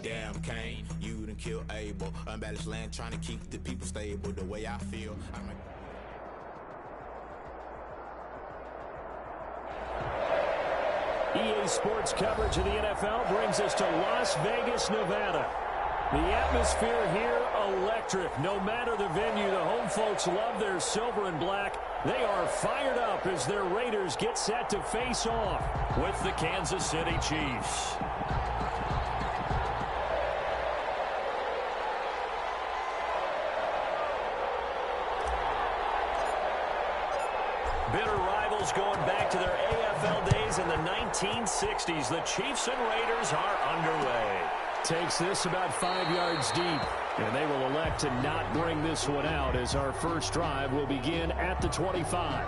Damn, Kane, you done kill Abel. Unbalanced land, trying to keep the people stable. The way I feel, EA Sports coverage of the NFL brings us to Las Vegas, Nevada. The atmosphere here, electric. No matter the venue, the home folks love their silver and black. They are fired up as their Raiders get set to face off with the Kansas City Chiefs. Bitter rivals going back to their AFL days in the 1960s. The Chiefs and Raiders are underway. Takes this about 5 yards deep, and they will elect to not bring this one out as our first drive will begin at the 25.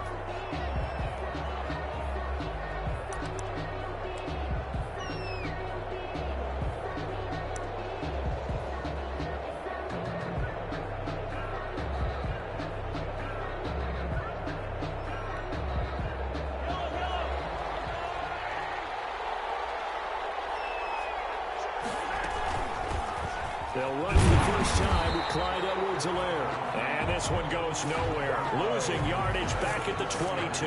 They'll run for the first time with Clyde Edwards-Helaire. And this one goes nowhere. Losing yardage back at the 22.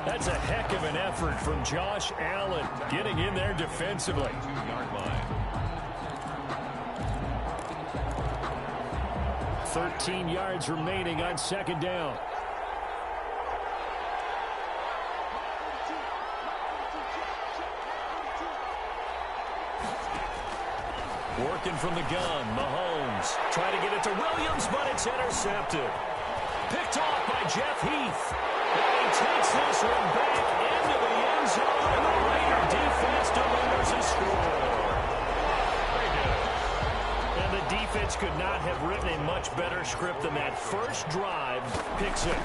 That's a heck of an effort from Josh Allen getting in there defensively. 2-yard line. 13 yards remaining on second down. Working from the gun, Mahomes. Trying to get it to Williams, but it's intercepted. Picked off by Jeff Heath. And he takes this one back into the end zone, and the Raider defense delivers a score. And the defense could not have written a much better script than that first drive, pick six.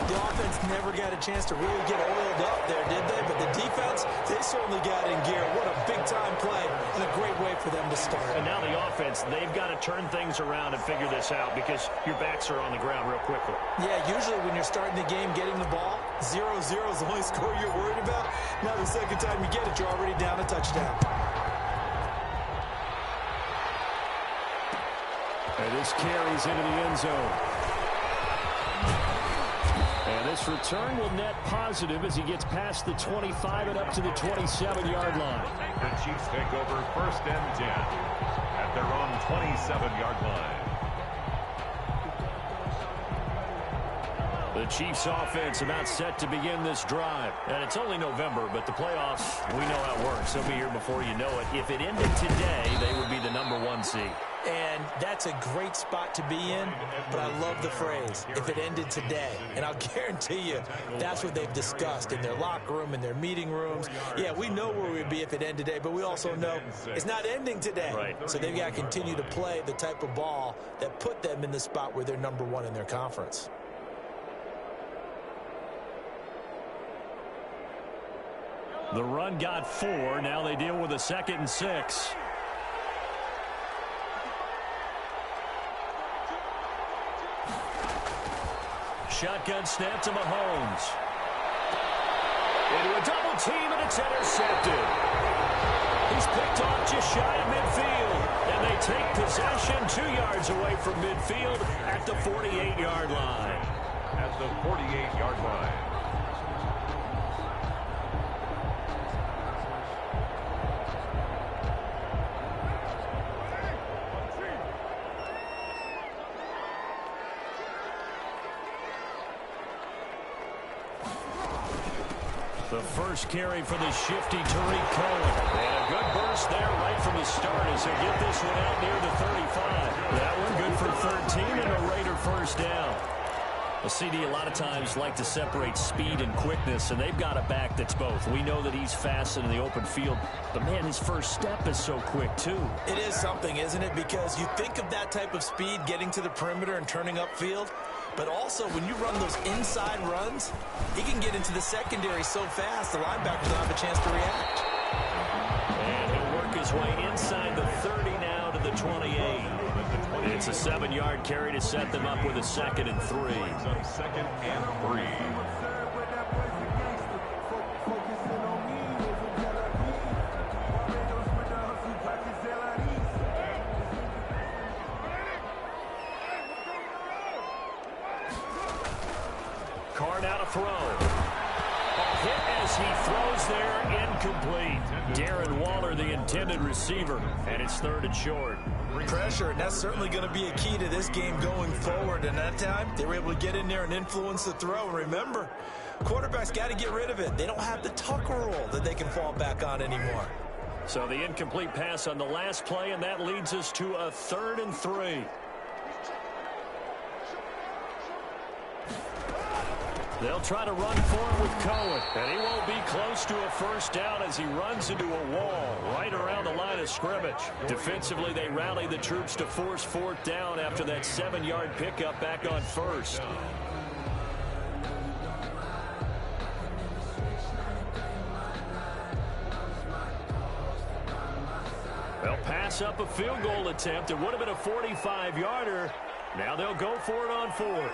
The offense never got a chance to really get oiled up there, did they? But the defense, they certainly got in gear. What a big-time play and a great way for them to start. And now the offense, they've got to turn things around and figure this out because your backs are on the ground real quickly. Yeah, usually when you're starting the game getting the ball, 0-0 is the only score you're worried about. Now the second time you get it, you're already down a touchdown. And this carries into the end zone. And this return will net positive as he gets past the 25 and up to the 27-yard line. The Chiefs take over 1st and 10 at their own 27-yard line. The Chiefs offense about set to begin this drive. And it's only November, but the playoffs, we know how it works. They'll be here before you know it. If it ended today, they would be the #1 seed. And that's a great spot to be in, but I love the phrase, if it ended today. And I'll guarantee you, that's what they've discussed in their locker room, in their meeting rooms. Yeah, we know where we'd be if it ended today, but we also know it's not ending today. Right. So they've got to continue to play the type of ball that put them in the spot where they're #1 in their conference. The run got 4. Now they deal with a 2nd and 6. Shotgun snap to Mahomes. Into a double team, and it's intercepted. He's picked off just shy of midfield. And they take possession 2 yards away from midfield at the 48-yard line. At the 48-yard line. The first carry for the shifty Tariq Cohen. And a good burst there right from the start as they get this one out near the 35. That one good for 13 and a Raider first down. The CD a lot of times like to separate speed and quickness, and they've got a back that's both. We know that he's fast in the open field, but, man, his first step is so quick, too. It is something, isn't it? Because you think of that type of speed getting to the perimeter and turning upfield, but also when you run those inside runs, he can get into the secondary so fast the linebackers don't have a chance to react. And he'll work his way inside the 30 now to the 28. It's a 7-yard carry to set them up with a 2nd and 3. 2nd and 3. throw. A hit as he throws there, incomplete. Darren Waller, the intended receiver, and it's 3rd and short. Pressure, and that's certainly going to be a key to this game going forward. And that time, they were able to get in there and influence the throw. And remember, quarterbacks got to get rid of it. They don't have the Tucker rule that they can fall back on anymore. So the incomplete pass on the last play, and that leads us to a 3rd and 3. They'll try to run for it with Cohen, and he won't be close to a first down as he runs into a wall right around the line of scrimmage. Defensively, they rally the troops to force 4th down after that 7-yard pickup back on 1st. They'll pass up a field goal attempt. It would have been a 45-yarder. Now they'll go for it on 4th.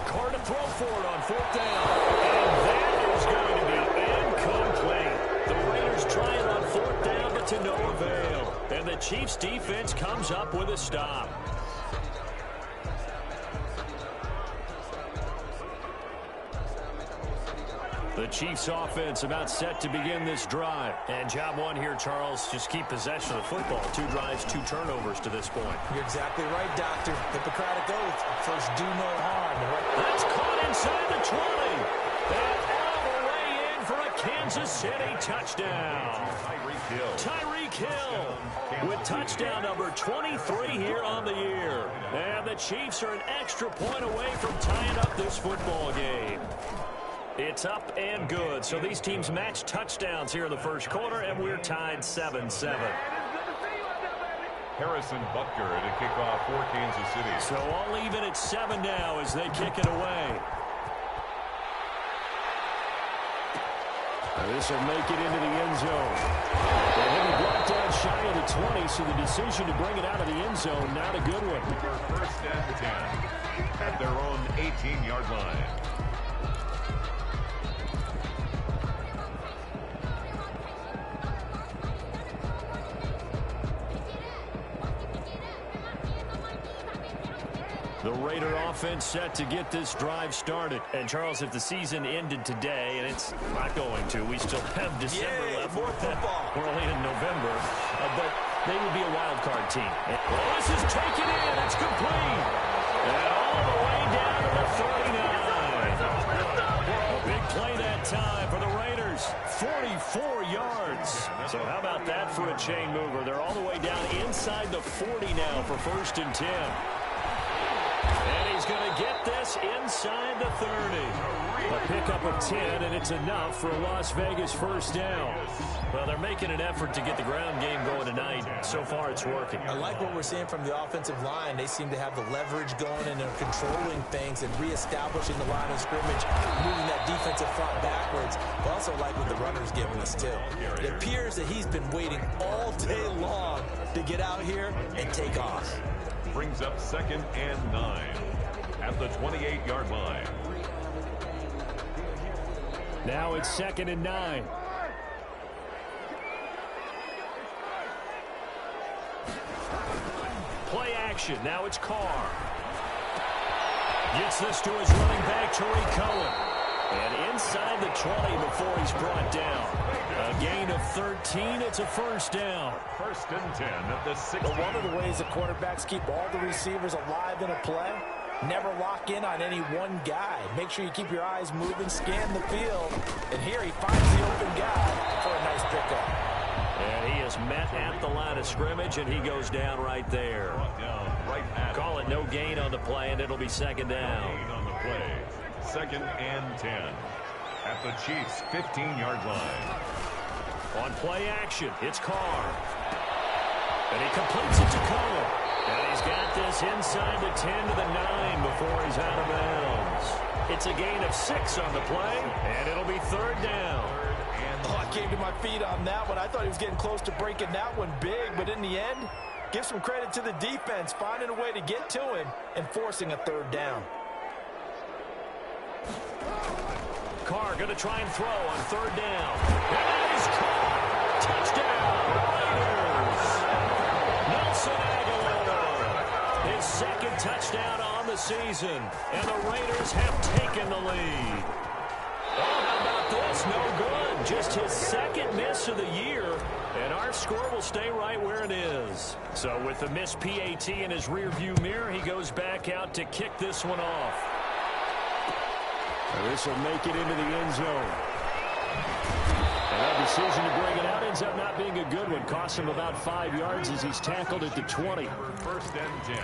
Carr to throw for it on 4th down. And that is going to be incomplete. The Raiders try it on 4th down, but to no avail. And the Chiefs' defense comes up with a stop. The Chiefs offense about set to begin this drive. And job one here, Charles, just keep possession of the football. 2 drives, 2 turnovers to this point. You're exactly right, Doctor. Hippocratic oath. First, do no harm. That's caught inside the 20. And all the way in for a Kansas City touchdown. Tyreek Hill with touchdown number 23 here on the year. And the Chiefs are an extra point away from tying up this football game. It's up and good. So these teams match touchdowns here in the first quarter, and we're tied 7-7. Harrison Butker to kick off for Kansas City. So all even at 7 now as they kick it away. And this will make it into the end zone. They're going to be brought down shy of the 20, so the decision to bring it out of the end zone, not a good one. First and 10 at their own 18-yard line. The Raider offense set to get this drive started. And, Charles, if the season ended today, and it's not going to, we still have December left. More football. We're only in November. But they would be a wild card team. Well, this is taken in. It's complete. And all the way down to the 39. Big play that time for the Raiders. 44 yards. So how about that for a chain mover? They're all the way down inside the 40 now for 1st and 10. And he's going to get this inside the 30. A pickup of 10, and it's enough for a Las Vegas first down. Well, they're making an effort to get the ground game going tonight. So far, it's working. I like what we're seeing from the offensive line. They seem to have the leverage going, and they're controlling things and reestablishing the line of scrimmage, moving that defensive front backwards. But also like what the runner's giving us, too. It appears that he's been waiting all day long to get out here and take off. Brings up 2nd and 9 at the 28-yard line. Now it's 2nd and 9. Play action. Now it's Carr. Gets this to his running back, Tariq Cohen. And inside the 20 before he's brought down. A gain of 13. It's a first down. 1st and 10 at the 6. But one of the ways the quarterbacks keep all the receivers alive in a play, never lock in on any one guy. Make sure you keep your eyes moving, scan the field. And here he finds the open guy for a nice pickup. And he is met at the line of scrimmage, and he goes down right there. Call it no gain on the play, and it'll be 2nd down. Gain on the play. 2nd and 10 at the Chiefs' 15-yard line. On play action, it's Carr. And he completes it to Cohen. And he's got this inside the 10 to the 9 before he's out of bounds. It's a gain of 6 on the play, and it'll be 3rd down. Oh, I came to my feet on that one. I thought he was getting close to breaking that one big, but in the end, give some credit to the defense, finding a way to get to him and forcing a 3rd down. Carr going to try and throw on 3rd down. And he's caught. Touchdown, Raiders. second touchdown on the season, and the Raiders have taken the lead. Oh, how about this? No good. Just his second miss of the year, and our score will stay right where it is. So with the missed PAT in his rearview mirror, he goes back out to kick this one off. And this will make it into the end zone. And that decision to bring it out ends up not being a good one. Costs him about 5 yards as he's tackled at the 20. First and 10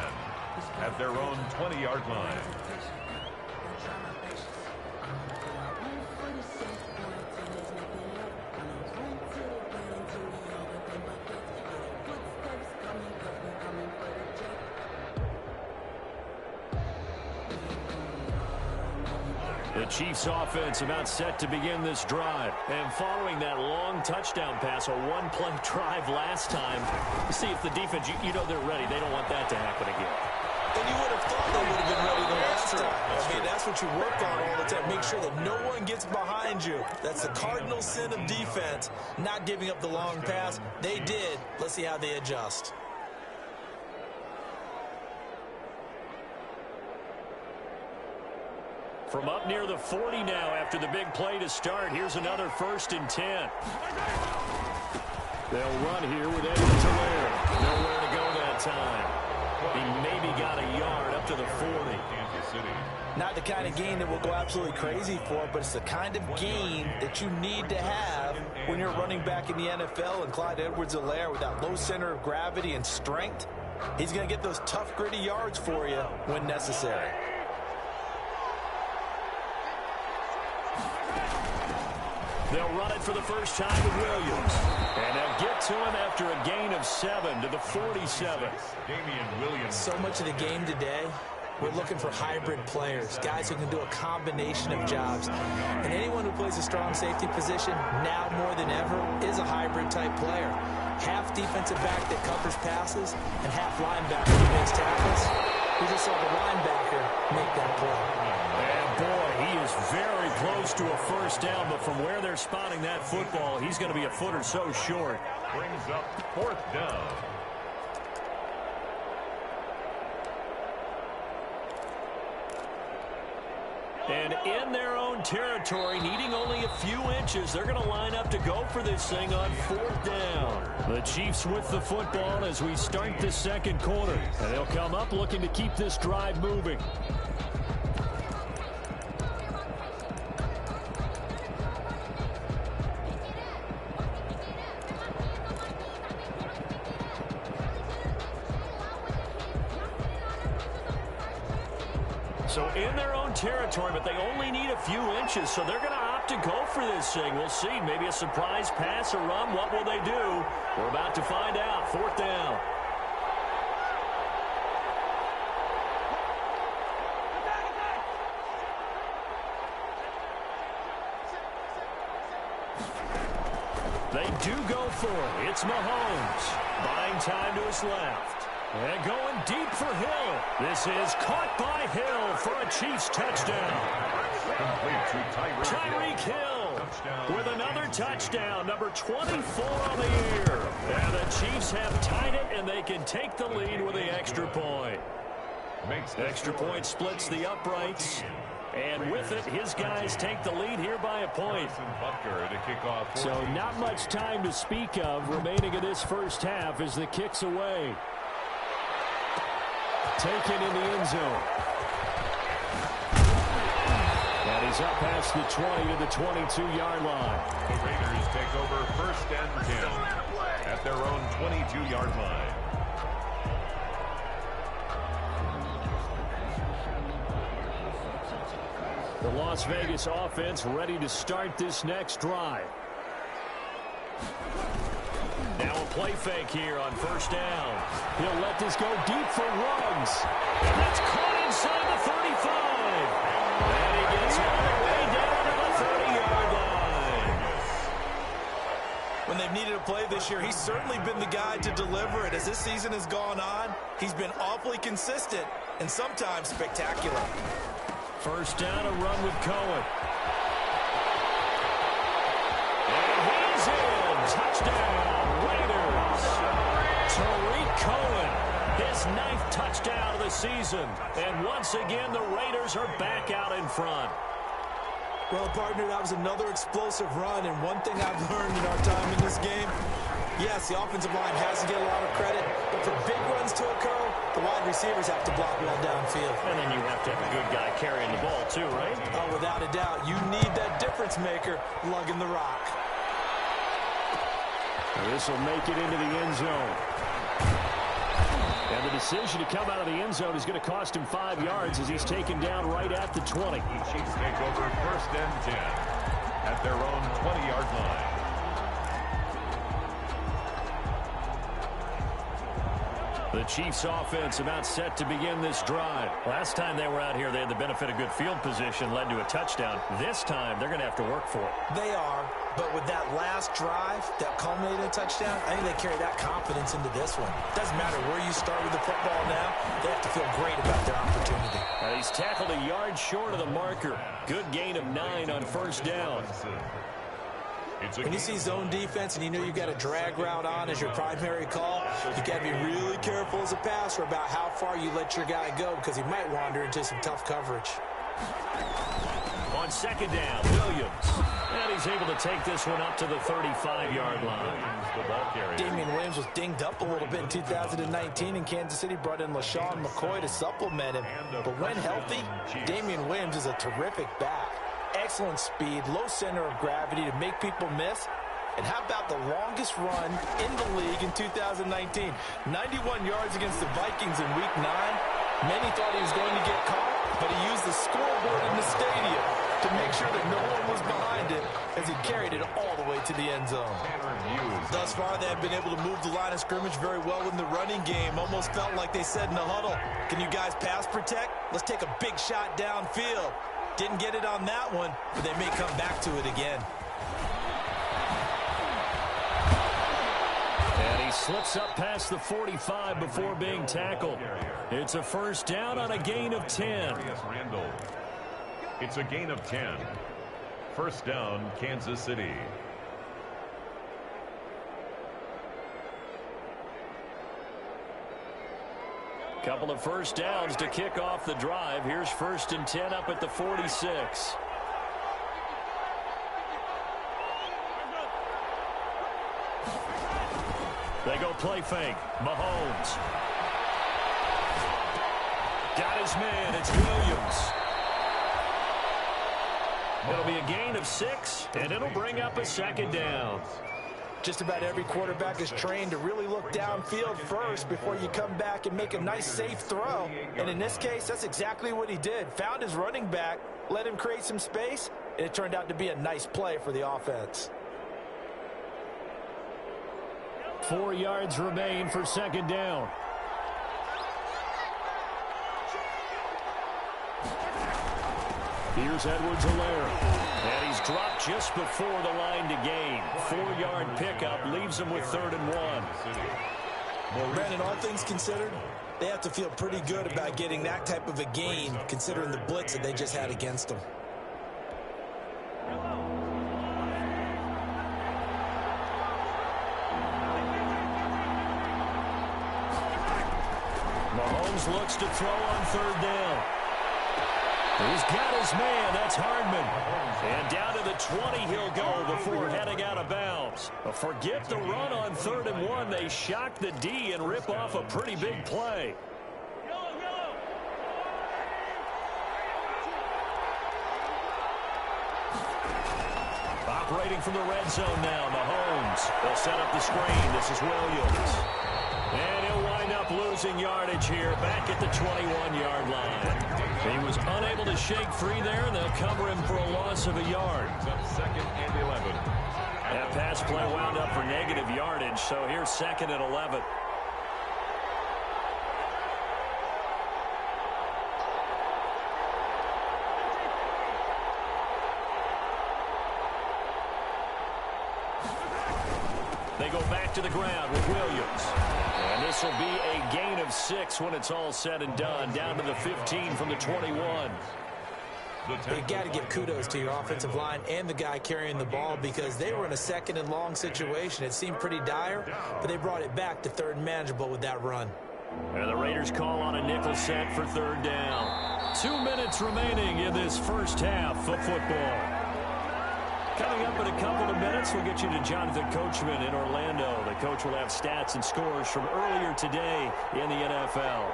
at their own 20-yard line. The Chiefs offense about set to begin this drive. And following that long touchdown pass, a one-play drive last time, see if the defense, you know they're ready. They don't want that to happen again. And you would have thought they would have been ready the last time. I mean, that's what you work on all the time. Make sure that no one gets behind you. That's the cardinal sin of defense, not giving up the long pass. They did. Let's see how they adjust. From up near the 40 now after the big play to start. Here's another 1st and 10. They'll run here with Edwards-Helaire. Nowhere to go that time. He maybe got a yard up to the 40. Not the kind of game that we'll go absolutely crazy for, but it's the kind of game that you need to have when you're running back in the NFL. And Clyde Edwards-Helaire, with that low center of gravity and strength, he's going to get those tough, gritty yards for you when necessary. They'll run it for the first time with Williams. And they'll get to him after a gain of 7 to the 47. So much of the game today, we're looking for hybrid players, guys who can do a combination of jobs. And anyone who plays a strong safety position, now more than ever, is a hybrid-type player. Half defensive back that covers passes, and half linebacker who makes tackles. We just saw the linebacker make that play. And boy, he is very close to a first down, but from where they're spotting that football, he's going to be a foot or so short. Brings up 4th down. And in their own territory, needing only a few inches, they're going to line up to go for this thing on 4th down. The Chiefs with the football as we start the second quarter. And they'll come up looking to keep this drive moving. So in their own territory, but they only need a few inches, so they're going to opt to go for this thing. We'll see. Maybe a surprise pass or run. What will they do? We're about to find out. 4th down. They do go for it. It's Mahomes. Buying time to his left. And going deep for Hill. This is caught by Hill for a Chiefs touchdown. Tyreek Hill with another touchdown, number 24 on the year. And the Chiefs have tied it, and they can take the lead with the extra point. Extra point splits the uprights. And with it, his guys take the lead here by a point. So not much time to speak of remaining in this first half as the kick's away. Taken in the end zone. And he's up past the 20 to the 22-yard line. The Raiders take over 1st and 10 at their own 22-yard line. The Las Vegas offense ready to start this next drive. Now a play fake here on 1st down. He'll let this go deep for Ruggs. And that's caught inside the 35. And he gets all the way down to the 30-yard line. When they've needed a play this year, he's certainly been the guy to deliver it. As this season has gone on, he's been awfully consistent and sometimes spectacular. 1st down, a run with Cohen. And he's in. Touchdown, Raiders. Tariq Cohen his 9th touchdown of the season. And once again, the Raiders are back out in front. Well, partner, that was another explosive run, and one thing I've learned in our time in this game, yes, the offensive line has to get a lot of credit, but for big runs to occur, the wide receivers have to block well downfield. And then you have to have a good guy carrying the ball too, right? Oh, without a doubt. You need that difference maker lugging the rock. This will make it into the end zone. And the decision to come out of the end zone is going to cost him 5 yards as he's taken down right at the 20. Chiefs take over 1st and 10 at their own 20-yard line. The Chiefs offense about set to begin this drive. Last time they were out here, they had the benefit of good field position, led to a touchdown. This time, they're going to have to work for it. They are, but with that last drive that culminated in a touchdown, I think they carry that confidence into this one. Doesn't matter where you start with the football now, they have to feel great about their opportunity. He's tackled a yard short of the marker. Good gain of 9 on 1st down. When you see zone defense and you know you've got a drag route on as your primary call, you got to be really careful as a passer about how far you let your guy go because he might wander into some tough coverage. On 2nd down, Williams. And he's able to take this one up to the 35-yard line. Damian Williams was dinged up a little bit in 2019, and Kansas City brought in LaShawn McCoy to supplement him. But when healthy, Damian Williams is a terrific back. Excellent speed, low center of gravity to make people miss. And how about the longest run in the league in 2019? 91 yards against the Vikings in Week 9. Many thought he was going to get caught, but he used the scoreboard in the stadium to make sure that no one was behind him as he carried it all the way to the end zone. Thus far, they have been able to move the line of scrimmage very well in the running game. Almost felt like they said in the huddle, can you guys pass protect? Let's take a big shot downfield. Didn't get it on that one, but they may come back to it again. And he slips up past the 45 before being tackled. It's a 1st down on a gain of 10. It's a gain of 10. 1st down, Kansas City. Couple of 1st downs to kick off the drive. Here's 1st and 10 up at the 46. They go play fake. Mahomes. Got his man. It's Williams. It'll be a gain of 6, and it'll bring up a 2nd down. Just about every quarterback is trained to really look downfield first before you come back and make a nice, safe throw. And in this case, that's exactly what he did. Found his running back, let him create some space, and it turned out to be a nice play for the offense. 4 yards remain for 2nd down. Here's Edwards-Helaire. And he's dropped just before the line to gain. 4-yard pickup leaves him with 3rd and 1. Brandon, all things considered, they have to feel pretty good about getting that type of a gain considering the blitz that they just had against them. Mahomes looks to throw on 3rd down. He's got his man. That's Hardman. And down to the 20 he'll go before heading out of bounds. Forget the run on 3rd and 1. They shock the D and rip off a pretty big play. Operating from the red zone now, Mahomes. They'll set up the screen. This is Williams. And he'll wind up losing yardage here back at the 21-yard line. He was unable to shake free there, and they'll cover him for a loss of a yard. 2nd and 11. That pass play wound up for negative yardage, so here's 2nd and 11. They go back to the ground with Williams. And this will be a gain of 6 when it's all said and done. Down to the 15 from the 21. You got to give kudos to your offensive line and the guy carrying the ball because they were in a 2nd and long situation. It seemed pretty dire, but they brought it back to 3rd and manageable with that run. And the Raiders call on a nickel set for third down. 2 minutes remaining in this first half of football. Coming up in a couple of minutes, we'll get you to Jonathan Coachman in Orlando. The coach will have stats and scores from earlier today in the NFL.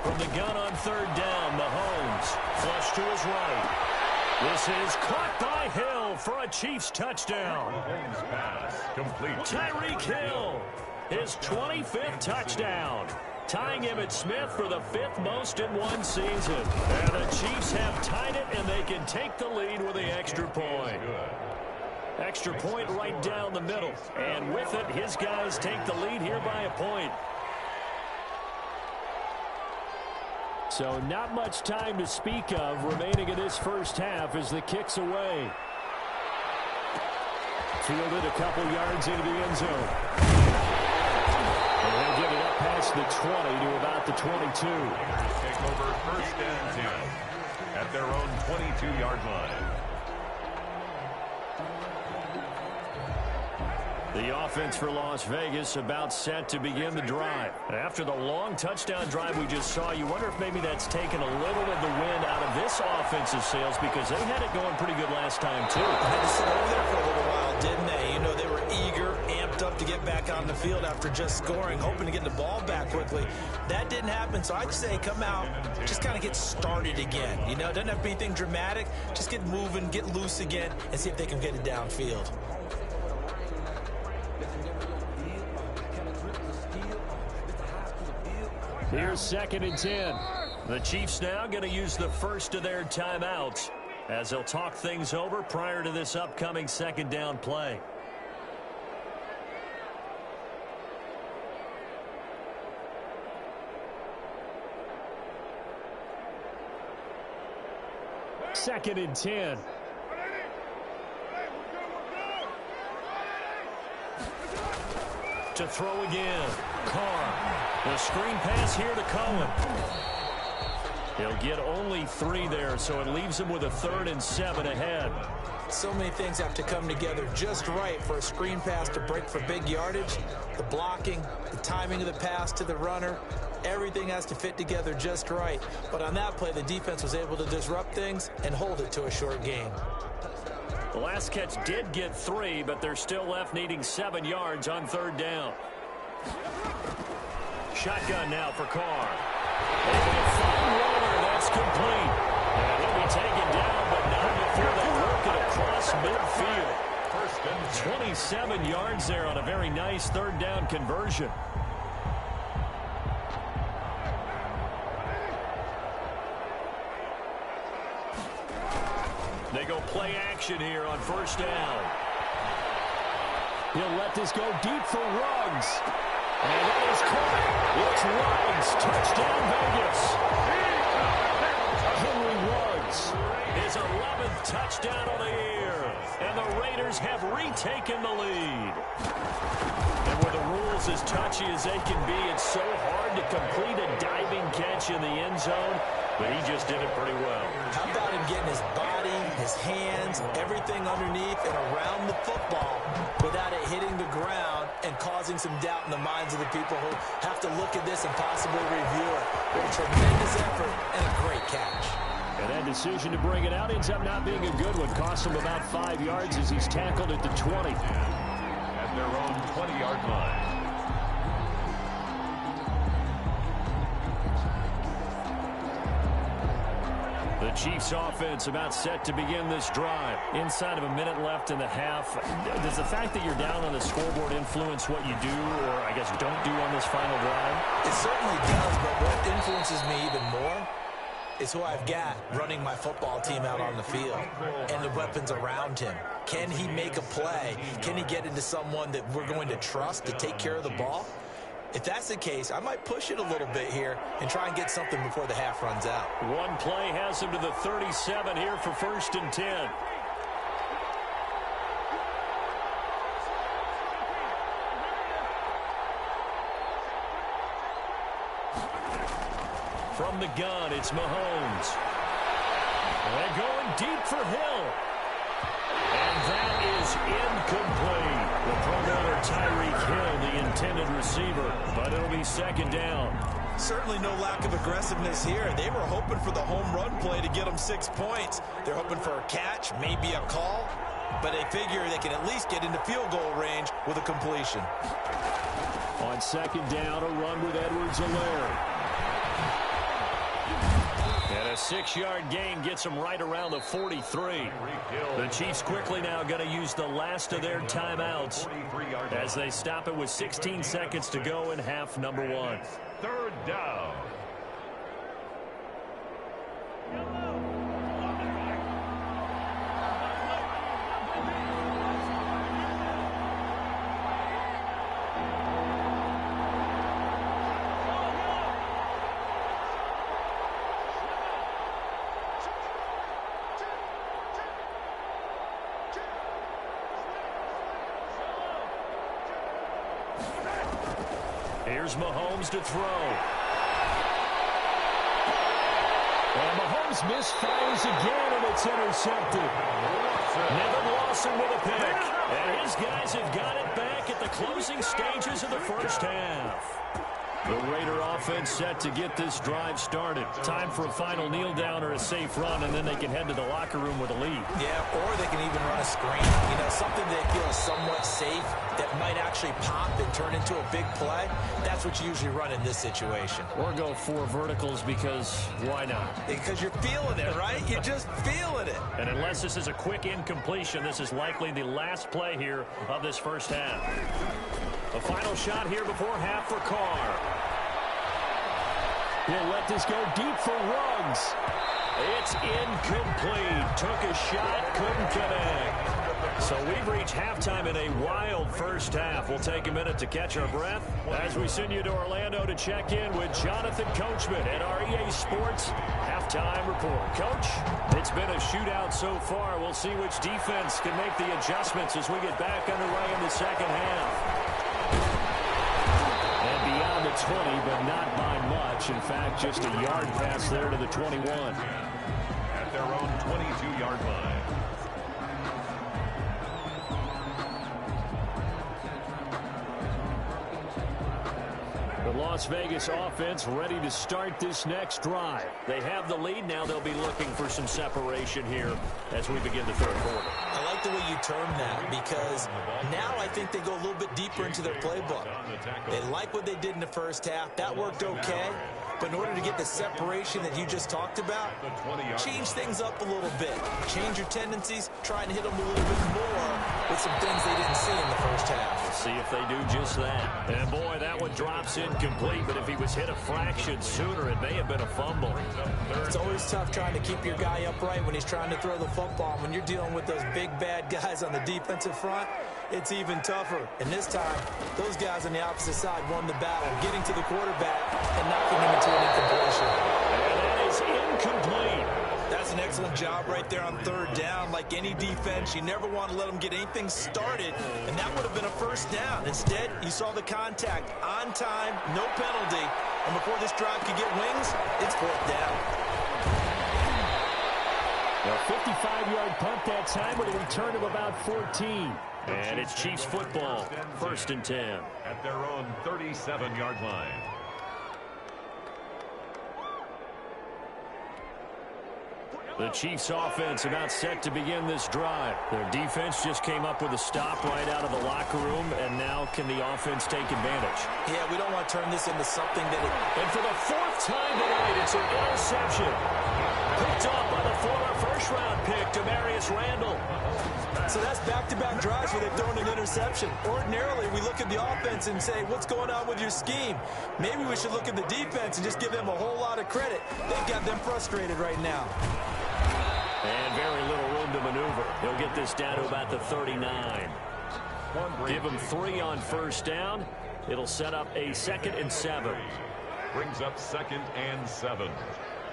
From the gun on third down, Mahomes flush to his right. This is caught by Hill for a Chiefs touchdown. Mahomes pass complete. Tyreek Hill, his 25th touchdown, tying Emmitt Smith for the 5th most in one season. And the Chiefs have tied it, and they can take the lead with the extra point. Extra point right down the middle. And with it, his guys take the lead here by a point. So not much time to speak of remaining in this first half as the kick's away. Fielded a couple yards into the end zone. And they'll get it up past the 20 to about the 22. Take over first and 10 at their own 22-yard line. The offense for Las Vegas about set to begin the drive. After the long touchdown drive we just saw, you wonder if maybe that's taken a little of the wind out of this offensive sails, because they had it going pretty good last time too. They had to sit over there for a little while, didn't they? You know, they were eager, amped up to get back on the field after just scoring, hoping to get the ball back quickly. That didn't happen, so I'd say come out, just kind of get started again. You know, it doesn't have to be anything dramatic. Just get moving, get loose again, and see if they can get it downfield. Here's 2nd and 10. The Chiefs now going to use the first of their timeouts as they'll talk things over prior to this upcoming 2nd down play. Second and 10. To throw again. Carr. The screen pass here to Cohen. He'll get only 3 there, so it leaves him with a 3rd and 7 ahead. So many things have to come together just right for a screen pass to break for big yardage. The blocking, the timing of the pass to the runner, everything has to fit together just right. But on that play, the defense was able to disrupt things and hold it to a short gain. The last catch did get 3, but they're still left needing 7 yards on 3rd down. Shotgun now for Carr. That's complete. And he'll be taken down, but not before they work it across midfield. 27 yards there on a very nice 3rd down conversion. They go play action here on 1st down. He'll let this go deep for Ruggs. And that is caught. It's Ruggs. Touchdown, Vegas. Henry Ruggs, his 11th touchdown of the year. And the Raiders have retaken the lead. And with the rules as touchy as they can be, it's so hard to complete a diving catch in the end zone. But he just did it pretty well. How about him getting his body, his hands, everything underneath and around the football without it hitting the ground and causing some doubt in the minds of the people who have to look at this and possibly review it. What a tremendous effort and a great catch. And that decision to bring it out ends up not being a good one. Cost him about 5 yards as he's tackled at the 20. At their own 20-yard line. The Chiefs offense about set to begin this drive. Inside of a minute left in the half. Does the fact that you're down on the scoreboard influence what you do, or I guess don't do on this final drive? It certainly does, but what influences me even more is who I've got running my football team out on the field and the weapons around him. Can he make a play? Can he get into someone that we're going to trust to take care of the ball? If that's the case, I might push it a little bit here and try and get something before the half runs out. One play has him to the 37 here for 1st and 10. From the gun, it's Mahomes. And going deep for Hill. And that is incomplete. The Pro Bowler Tyreek Hill, the intended receiver, but it'll be second down. Certainly no lack of aggressiveness here. They were hoping for the home run play to get them 6 points. They're hoping for a catch, maybe a call, but they figure they can at least get into field goal range with a completion. On second down, a run with Edwards-Helaire. And a 6-yard gain gets them right around the 43. The Chiefs quickly now going to use the last of their timeouts as they stop it with 16 seconds to go in half number 1. Third down. Here's Mahomes to throw. And Mahomes misfires again, and it's intercepted. Nevin Lawson with a pick. And his guys have got it back at the closing stages of the first half. The Raider offense set to get this drive started. Time for a final kneel down or a safe run, and then they can head to the locker room with a lead. Yeah, or they can even run a screen. You know, something they feel is somewhat safe that might actually pop and turn into a big play. That's what you usually run in this situation. Or go 4 verticals because why not? Because you're feeling it, right? You're just feeling it. And unless this is a quick incompletion, this is likely the last play here of this first half. A final shot here before half for Carr. He'll let this go deep for Ruggs. It's incomplete. Took a shot, couldn't connect. So we've reached halftime in a wild first half. We'll take a minute to catch our breath as we send you to Orlando to check in with Jonathan Coachman at our EA Sports Halftime Report. Coach, it's been a shootout so far. We'll see which defense can make the adjustments as we get back underway in the second half. And beyond the 20, but not by much. In fact, just a yard pass there to the 21. At their own 22-yard line. The Las Vegas offense ready to start this next drive. They have the lead. Now they'll be looking for some separation here as we begin the third quarter. I like the way you term that because now I think they go a little bit deeper into their playbook. They like what they did in the first half. That worked okay. But in order to get the separation that you just talked about, change things up a little bit. Change your tendencies. Try and hit them a little bit more with some things they didn't see in the first half. We'll see if they do just that. And boy, that one drops incomplete. But if he was hit a fraction sooner, it may have been a fumble. It's always tough trying to keep your guy upright when he's trying to throw the football. When you're dealing with those big, bad guys on the defensive front, it's even tougher. And this time, those guys on the opposite side won the battle, getting to the quarterback and knocking him into an incompletion. And that is incomplete. That's an excellent job right there on third down. Like any defense, you never want to let them get anything started, and that would have been a first down. Instead, you saw the contact on time, no penalty, and before this drive could get wings, it's fourth down. A 55-yard punt that time with a return of about 14. And it's Chiefs football, 1st and 10. At their own 37-yard line. The Chiefs offense about set to begin this drive. Their defense just came up with a stop right out of the locker room, and now can the offense take advantage? Yeah, we don't want to turn this into something that And for the 4th time tonight, it's an interception. Picked off by the former first-round pick, Demarius Randall. So that's back-to-back drives where they've thrown an interception. Ordinarily, we look at the offense and say, what's going on with your scheme? Maybe we should look at the defense and just give them a whole lot of credit. They've got them frustrated right now. And very little room to maneuver. He'll get this down to about the 39. Give him 3 on first down. It'll set up a 2nd and 7. Brings up 2nd and 7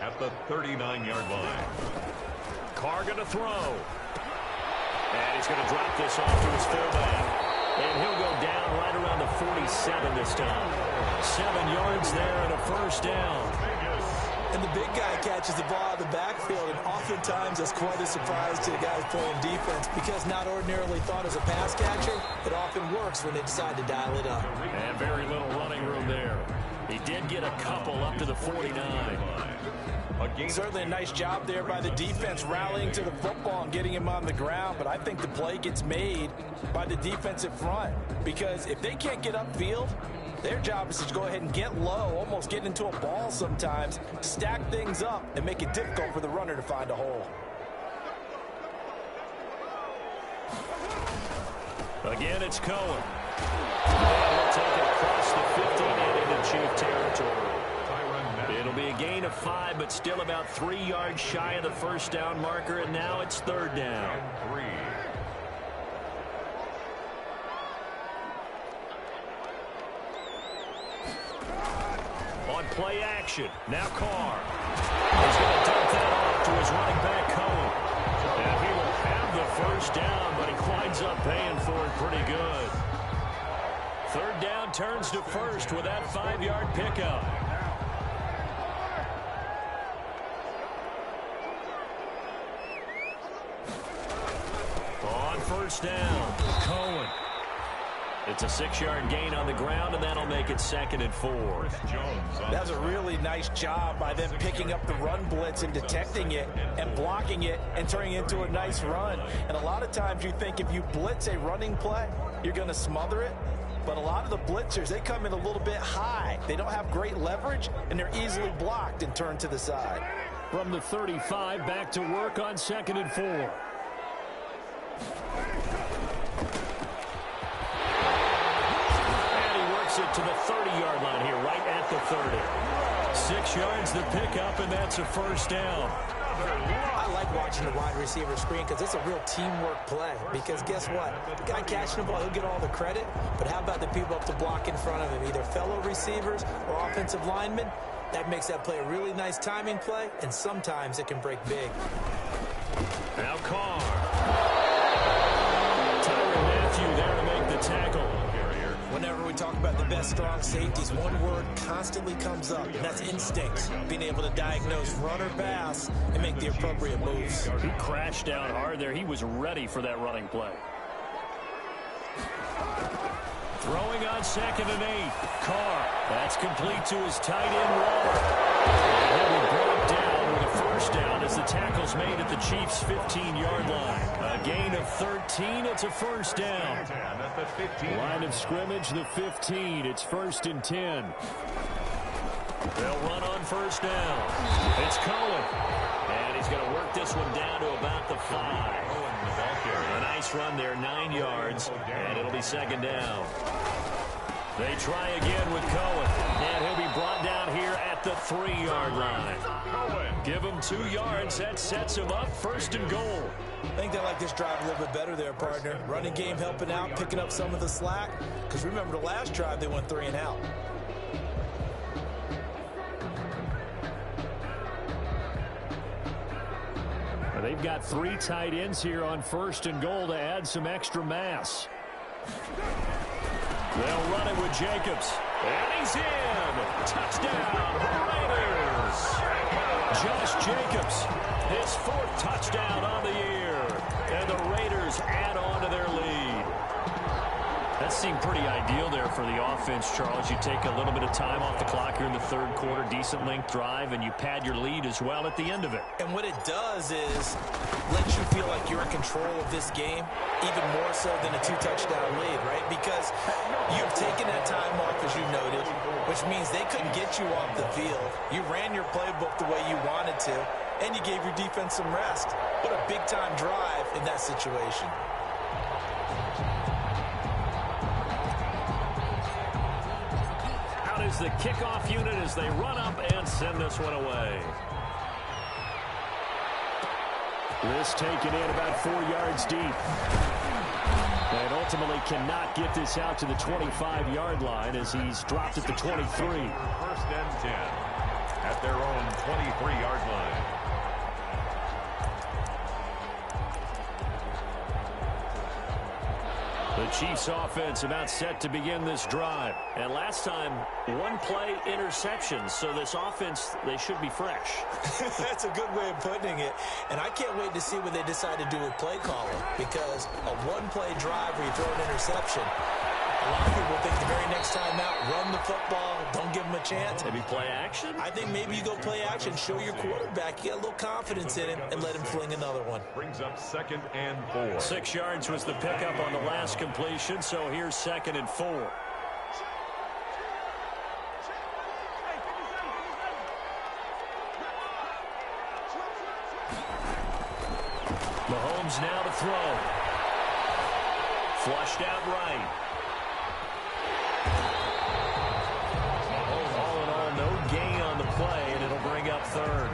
at the 39-yard line. Carr going to throw. And he's going to drop this off to his fullback. And he'll go down right around the 47 this time. 7 yards there and a first down. And the big guy catches the ball out of the backfield, and oftentimes that's quite a surprise to the guys playing defense because not ordinarily thought as a pass catcher, it often works when they decide to dial it up. And very little running room there. He did get a couple up to the 49. Certainly a nice job there by the defense rallying to the football and getting him on the ground, but I think the play gets made by the defensive front because if they can't get upfield, their job is to go ahead and get low, almost get into a ball sometimes, stack things up, and make it difficult for the runner to find a hole. Again, it's Cohen. And he'll take it across the 15 and into Chief territory. It'll be a gain of 5, but still about 3 yards shy of the first down marker, and now it's third down. On play action, now Carr. He's going to dump that off to his running back, Cohen. And he will have the first down, but he winds up paying for it pretty good. Third down turns to first with that 5-yard pickup. On first down, Cohen. It's a 6-yard gain on the ground, and that'll make it 2nd and 4. That's a really nice job by them picking up the run blitz and detecting it and blocking it and turning it into a nice run. And a lot of times you think if you blitz a running play, you're going to smother it. But a lot of the blitzers, they come in a little bit high. They don't have great leverage, and they're easily blocked and turned to the side. From the 35, back to work on 2nd and 4. It to the 30-yard line here, right at the 30. 6 yards the pickup, and that's a first down. I like watching the wide receiver screen because it's a real teamwork play. Because guess what? The guy catching the ball, he'll get all the credit. But how about the people up to block in front of him, either fellow receivers or offensive linemen? That makes that play a really nice timing play, and sometimes it can break big. Now Carr. Tyrann Mathieu there to make the tackle. Whenever we talk about the best strong safeties, one word constantly comes up, and that's instinct. Being able to diagnose run or pass and make the appropriate moves. He crashed down hard there. He was ready for that running play. Throwing on 2nd and 8. Carr. That's complete to his tight end, Waller. And he'll be brought down with a first down as the tackle's made at the Chiefs' 15-yard line. A gain of 13. It's a first down. Line of scrimmage, the 15. It's 1st and 10. They'll run on first down. It's Cohen. And he's going to work this one down to about the 5. A nice run there, 9 yards, and it'll be 2nd down. They try again with Cohen, and he'll be brought down here at the 3-yard line. Give him 2 yards. That sets him up 1st and goal. I think they like this drive a little bit better there, partner. Running game helping out, picking up some of the slack. Because remember, the last drive, they went 3 and out. They've got 3 tight ends here on 1st and goal to add some extra mass. They'll run it with Jacobs. And he's in. Touchdown, Raiders. Josh Jacobs, his 4th touchdown on the year. And the Raiders add on to their lead. That seemed pretty ideal there for the offense, Charles. You take a little bit of time off the clock here in the 3rd quarter, decent length drive, and you pad your lead as well at the end of it. And what it does is lets you feel like you're in control of this game, even more so than a 2-touchdown lead, right? Because you've taken that time off, as you noted, which means they couldn't get you off the field. You ran your playbook the way you wanted to, and you gave your defense some rest. What a big-time drive in that situation. Is the kickoff unit as they run up and send this one away. This taken in about 4 yards deep. And ultimately cannot get this out to the 25-yard line as he's dropped at the 23. 1st and 10 at their own 23-yard line. The Chiefs offense about set to begin this drive. And last time, one-play interception. So this offense, they should be fresh. That's a good way of putting it. And I can't wait to see what they decide to do with play calling. Because a one-play drive where you throw an interception, a lot of people think the very next time out, run the football, don't give them a chance. Maybe play action? I think maybe you go play action, show your quarterback, you get a little confidence in him, and let him fling another one. Brings up 2nd and 4. 6 yards was the pickup on the last completion, so here's 2nd and 4. Mahomes now to throw. Flushed out right. All in all, no gain on the play, and it'll bring up 3rd.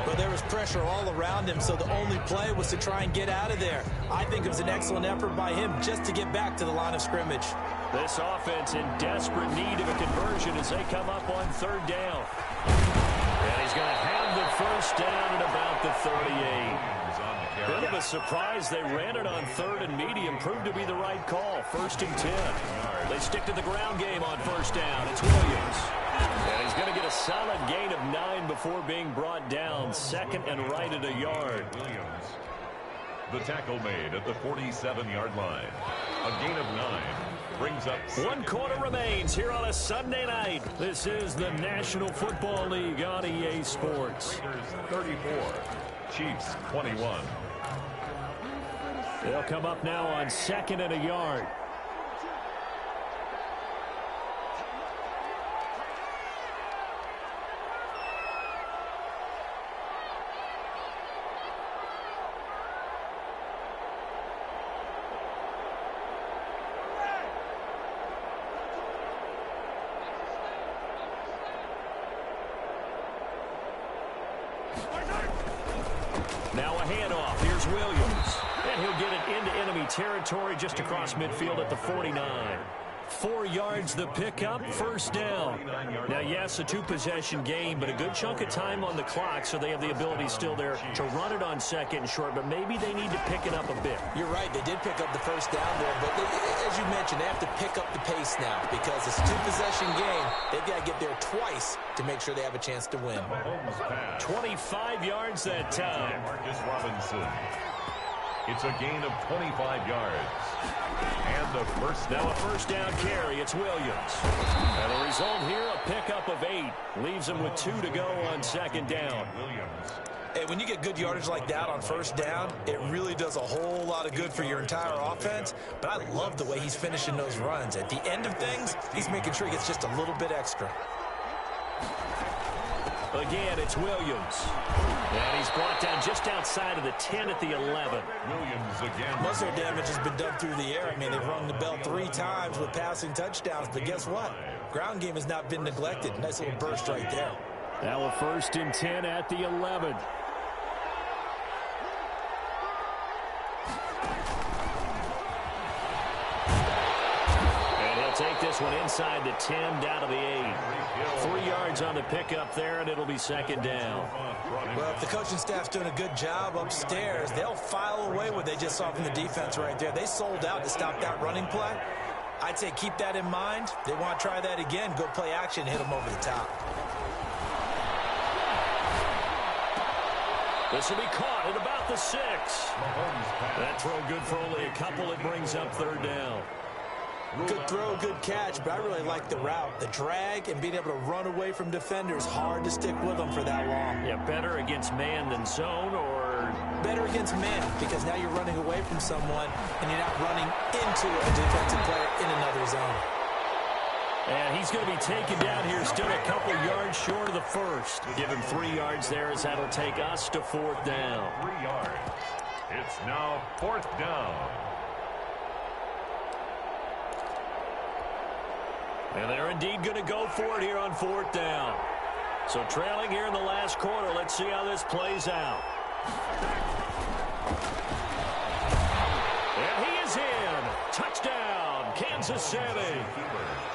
But there was pressure all around him, so the only play was to try and get out of there. I think it was an excellent effort by him just to get back to the line of scrimmage. This offense in desperate need of a conversion as they come up on 3rd down. And he's going to have the first down at about the 38. Bit of a surprise. They ran it on 3rd and medium. Proved to be the right call. 1st and 10. They stick to the ground game on 1st down. It's Williams. And he's going to get a solid gain of 9 before being brought down. 2nd and right at a yard. Williams. The tackle made at the 47-yard line. A gain of 9. Brings up 1 quarter remains here on a Sunday night. This is the National Football League on EA Sports. Raiders 34. Chiefs 21. They'll come up now on 2nd and a yard. Now a handoff. Here's Williams. And he'll get it into enemy territory just across midfield at the 49. 4 yards the pickup, 1st down. Now, yes, a 2-possession game, but a good chunk of time on the clock, so they have the ability still there to run it on 2nd and short, but maybe they need to pick it up a bit. You're right. They did pick up the 1st down there, but as you mentioned, they have to pick up the pace now because it's a 2-possession game. They've got to get there twice to make sure they have a chance to win. 25 yards that time. Marcus Robinson. It's a gain of 25 yards. And the first down. Now a 1st down carry. It's Williams. And the result here, a pickup of 8. Leaves him with 2 to go on 2nd down. Williams. Hey, when you get good yardage like that on 1st down, it really does a whole lot of good for your entire offense. But I love the way he's finishing those runs. At the end of things, he's making sure he gets just a little bit extra. Again, it's Williams. And he's brought down just outside of the 10 at the 11. Williams again. Most of their damage has been done through the air. I mean, they've rung the bell 3 times with passing touchdowns. But guess what? Ground game has not been neglected. Nice little burst right there. Now a 1st and 10 at the 11. Take this one inside the 10, down to the 8. 3 yards on the pickup there, and it'll be 2nd down. Well, if the coaching staff's doing a good job upstairs, they'll file away what they just saw from the defense right there. They sold out to stop that running play. I'd say keep that in mind. They want to try that again. Go play action, hit them over the top. This will be caught at about the 6. That throw good for only a couple. It brings up 3rd down. Good throw, good catch, but I really like the route. The drag and being able to run away from defenders, hard to stick with them for that long. Yeah, better against man than zone, or? Better against man, because now you're running away from someone and you're not running into a defensive player in another zone. And he's going to be taken down here, still a couple yards short of the 1st. Give him 3 yards there as that'll take us to 4th down. 3 yards. It's now 4th down. And they're indeed going to go for it here on 4th down. So trailing here in the last quarter. Let's see how this plays out. And he is in. Touchdown, Kansas City.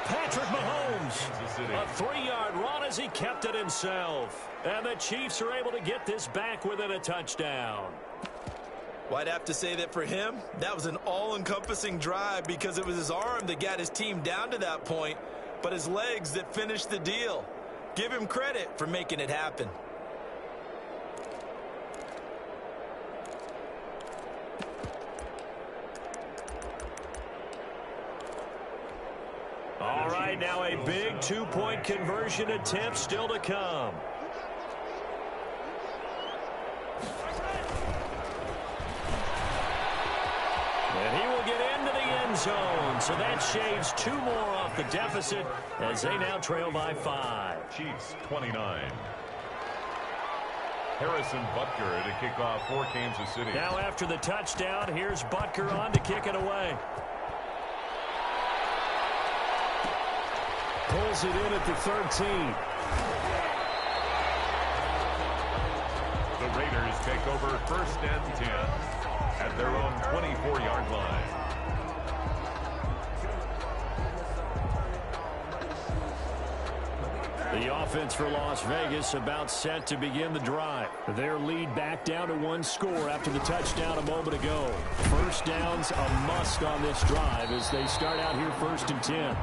Patrick Mahomes, a 3-yard run as he kept it himself. And the Chiefs are able to get this back within a touchdown. Well, I'd have to say that for him, that was an all-encompassing drive because it was his arm that got his team down to that point, but his legs that finished the deal. Give him credit for making it happen. All right, now a big two-point conversion attempt still to come. And he will get into the end zone. So that shaves 2 more off the deficit as they now trail by 5. Chiefs 29. Harrison Butker to kick off for Kansas City. Now after the touchdown, here's Butker on to kick it away. Pulls it in at the 13. The Raiders take over 1st and 10 at their own 24-yard line. The offense for Las Vegas about set to begin the drive. Their lead back down to 1 score after the touchdown a moment ago. First down's a must on this drive as they start out here 1st and 10.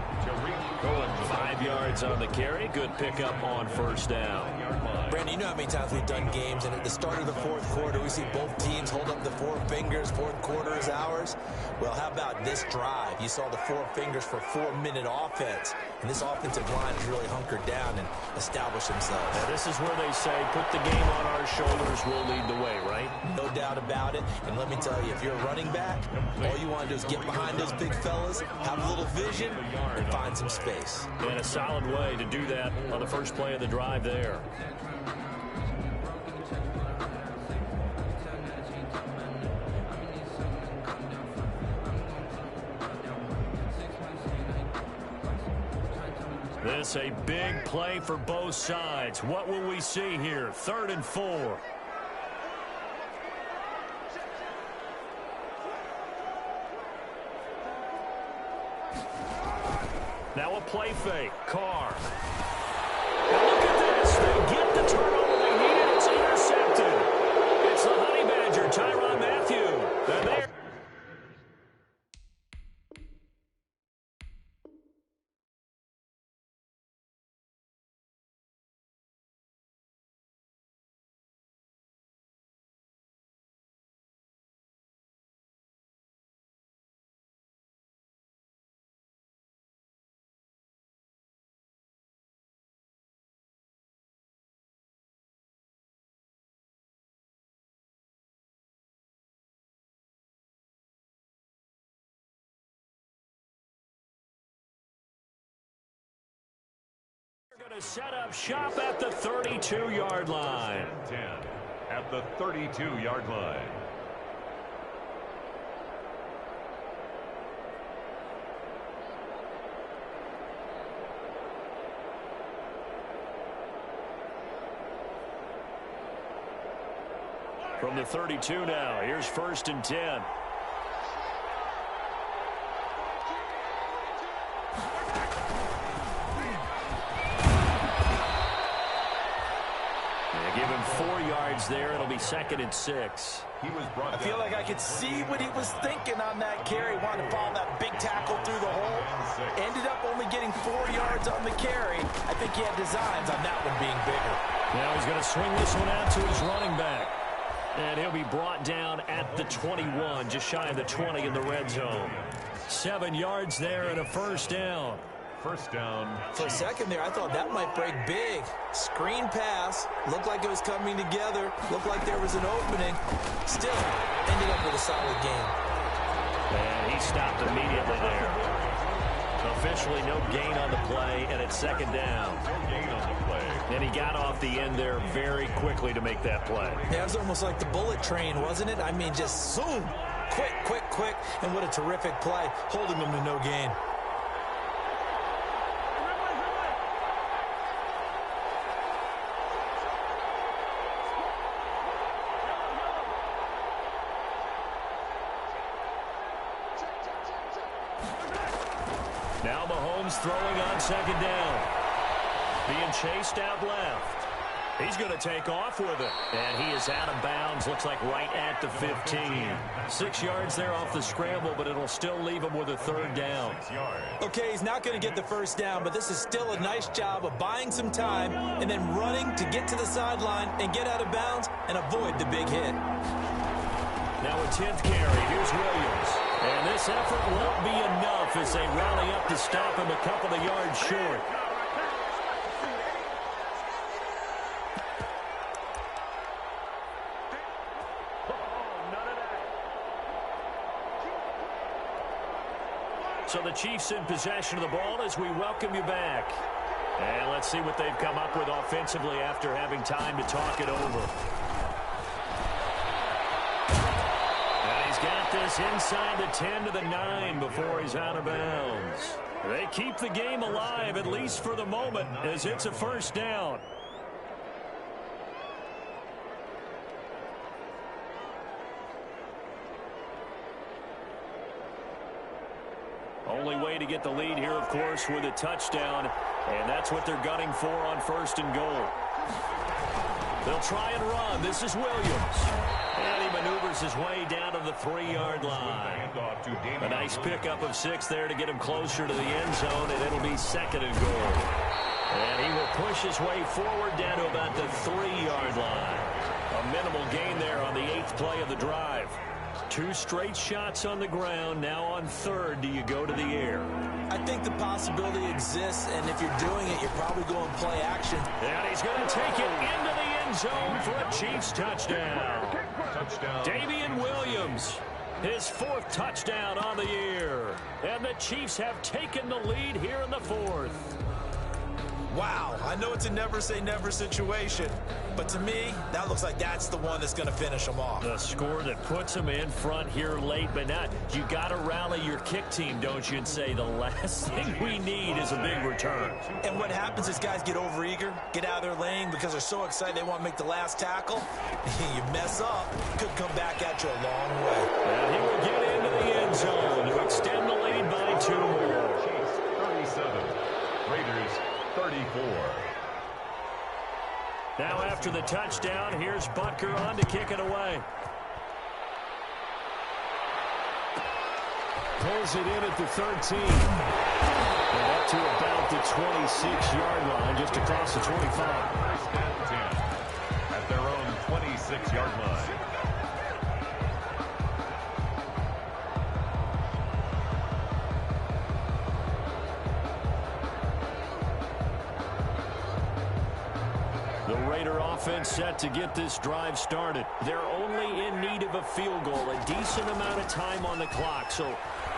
5 yards on the carry. Good pickup on 1st down. Brandon, you know how many times we've done games, and at the start of the 4th quarter, we see both teams hold up the 4 fingers, 4th quarter is ours. Well, how about this drive? You saw the 4 fingers for 4-minute offense, and this offensive line has really hunkered down and established themselves. Now, this is where they say, put the game on our shoulders, we'll lead the way, right? No doubt about it, and let me tell you, if you're a running back, all you want to do is get behind those big fellas, have a little vision, and find some space. And a solid way to do that on the first play of the drive there. This a big play for both sides. What will we see here? 3rd and 4. Now a play fake. Carr. Now look at this. They get the turnover they need. It's intercepted. It's the Honey Badger, Tyrann Mathieu. And there. They're going to set up shop at the 32-yard line. 10 at the 32-yard line. From the 32 now, here's 1st and 10. Give him 4 yards there. It'll be 2nd and 6. I feel like I could see what he was thinking on that carry. Wanted to follow that big tackle through the hole. Ended up only getting 4 yards on the carry. I think he had designs on that one being bigger. Now he's going to swing this one out to his running back. And he'll be brought down at the 21, just shy of the 20 in the red zone. 7 yards there and a 1st down. 1st down. For a second there, I thought that might break big. Screen pass. Looked like it was coming together. Looked like there was an opening. Still, ended up with a solid game. And he stopped immediately there. Officially no gain on the play, and it's 2nd down. No gain on the play. And he got off the end there very quickly to make that play. Yeah, it was almost like the bullet train, wasn't it? I mean, just zoom. Quick, quick, quick. And what a terrific play, holding them to no gain. Now Mahomes throwing on 2nd down. Being chased out left. He's going to take off with it. And he is out of bounds. Looks like right at the 15. 6 yards there off the scramble, but it'll still leave him with a third down. Okay, he's not going to get the first down, but this is still a nice job of buying some time and then running to get to the sideline and get out of bounds and avoid the big hit. Now a 10th carry. Here's Williams. And this effort won't be enough as they rally up to stop him a couple of yards short. So the Chiefs in possession of the ball as we welcome you back. And let's see what they've come up with offensively after having time to talk it over. And he's got this inside the 10 to the 9 before he's out of bounds. They keep the game alive, at least for the moment, as it's a first down. Only way to get the lead here, of course, with a touchdown, and that's what they're gunning for on 1st and goal. They'll try and run. This is Williams. And he maneuvers his way down to the 3-yard line. A nice pickup of 6 there to get him closer to the end zone, and it'll be 2nd and goal. And he will push his way forward down to about the 3-yard line. A minimal gain there on the 8th play of the drive. 2 straight shots on the ground. Now on 3rd, do you go to the air? I think the possibility exists, and if you're doing it, you're probably going play action. And he's going to take it into the end zone for a Chiefs touchdown. Damian Williams, his 4th touchdown on the year. And the Chiefs have taken the lead here in the 4th. Wow, I know it's a never-say-never situation, but to me, that looks like that's the one that's going to finish them off. The score that puts them in front here late, but not. You got to rally your kick team, don't you, and say the last thing we need is a big return. And what happens is guys get overeager, get out of their lane because they're so excited they want to make the last tackle. You mess up, could come back at you a long way. And he will get into the end zone to extend the lead by 2 more. Chiefs 37, Raiders 34. Now after the touchdown, here's Butker on to kick it away. Pulls it in at the 13. And up to about the 26-yard line, just across the 25. 1st and 10 at their own 26-yard line. The Raider offense set to get this drive started. They're only in need of a field goal, a decent amount of time on the clock. So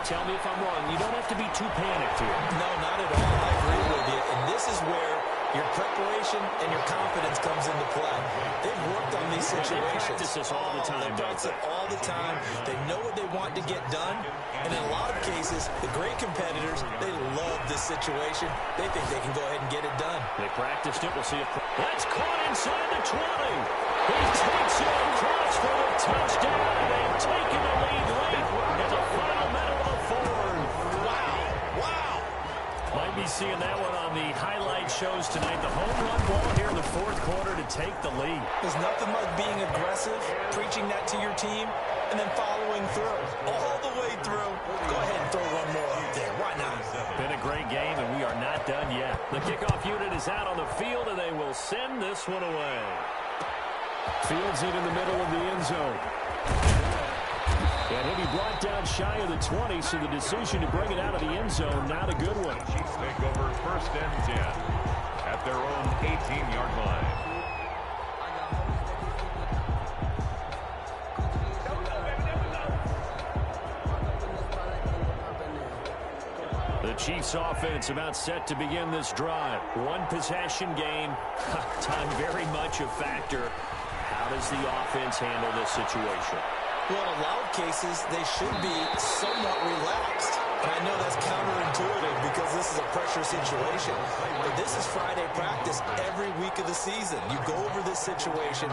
tell me if I'm wrong. You don't have to be too panicked here. No, not at all. I agree with you. And this is where your preparation and your confidence comes into play. They've worked on these situations. They practice this all the time. They practice it all the time. They know what they want to get done. And in a lot of cases, the great competitors, they love this situation. They think they can go ahead and get it done. They practiced it. We'll see if that's caught inside the 20. He takes it across for the touchdown. They've taken the lead late at the final minute of the 4th. Wow. Might be seeing that one on the highlight shows tonight. The home run ball here in the 4th quarter to take the lead. There's nothing like being aggressive, preaching that to your team, and then following through. All the way through. Go ahead and throw one more up there. Why not? Been a great game, and we are not done yet. The kickoff unit is out on the field, and they will send this one away. Fields it in the middle of the end zone. And he'll be brought down shy of the 20, so the decision to bring it out of the end zone, not a good one. Chiefs take over 1st and 10 at their own 18-yard line. The Chiefs offense about set to begin this drive. One possession game. Time very much a factor. How does the offense handle this situation? Well, in a lot of cases, they should be somewhat relaxed. And I know that's counterintuitive because this is a pressure situation. But this is Friday practice every week of the season. You go over this situation,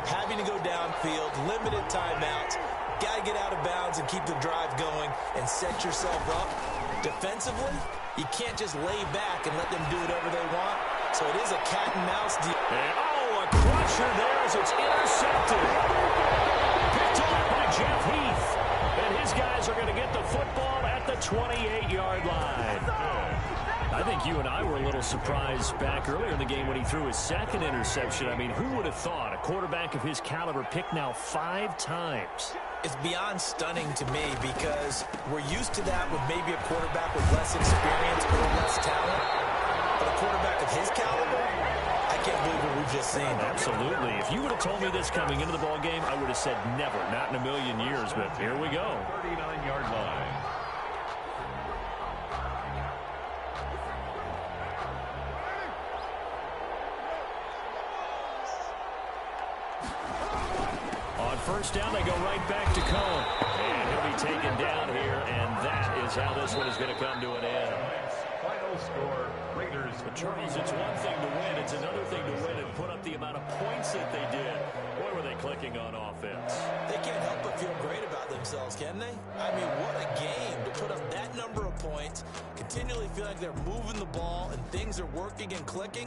having to go downfield, limited timeouts, got to get out of bounds and keep the drive going and set yourself up. Defensively, you can't just lay back and let them do whatever they want. So it is a cat and mouse deal. And, oh, Oh, a crusher there as it's intercepted. Picked off by Jeff Heath. And his guys are going to get the football at the 28-yard line. I think you and I were a little surprised back earlier in the game when he threw his second interception. I mean, who would have thought a quarterback of his caliber picked now 5 times? It's beyond stunning to me because we're used to that with maybe a quarterback with less experience or less talent. But a quarterback of his caliber, I can't believe what we've just seen. Absolutely. If you would have told me this coming into the ball game, I would have said never, not in a million years. But here we go. 39-yard line. On first down, they go right back to Cohen. And he'll be taken down here, and that is how this one is going to come to an end. Final score, Raiders. But Charles, it's one thing to win. It's another thing to win and put up the amount of points that they did. Boy, were they clicking on offense. They can't help but feel great about themselves, can they? I mean, what a game to put up that number of points, continually feel like they're moving the ball and things are working and clicking.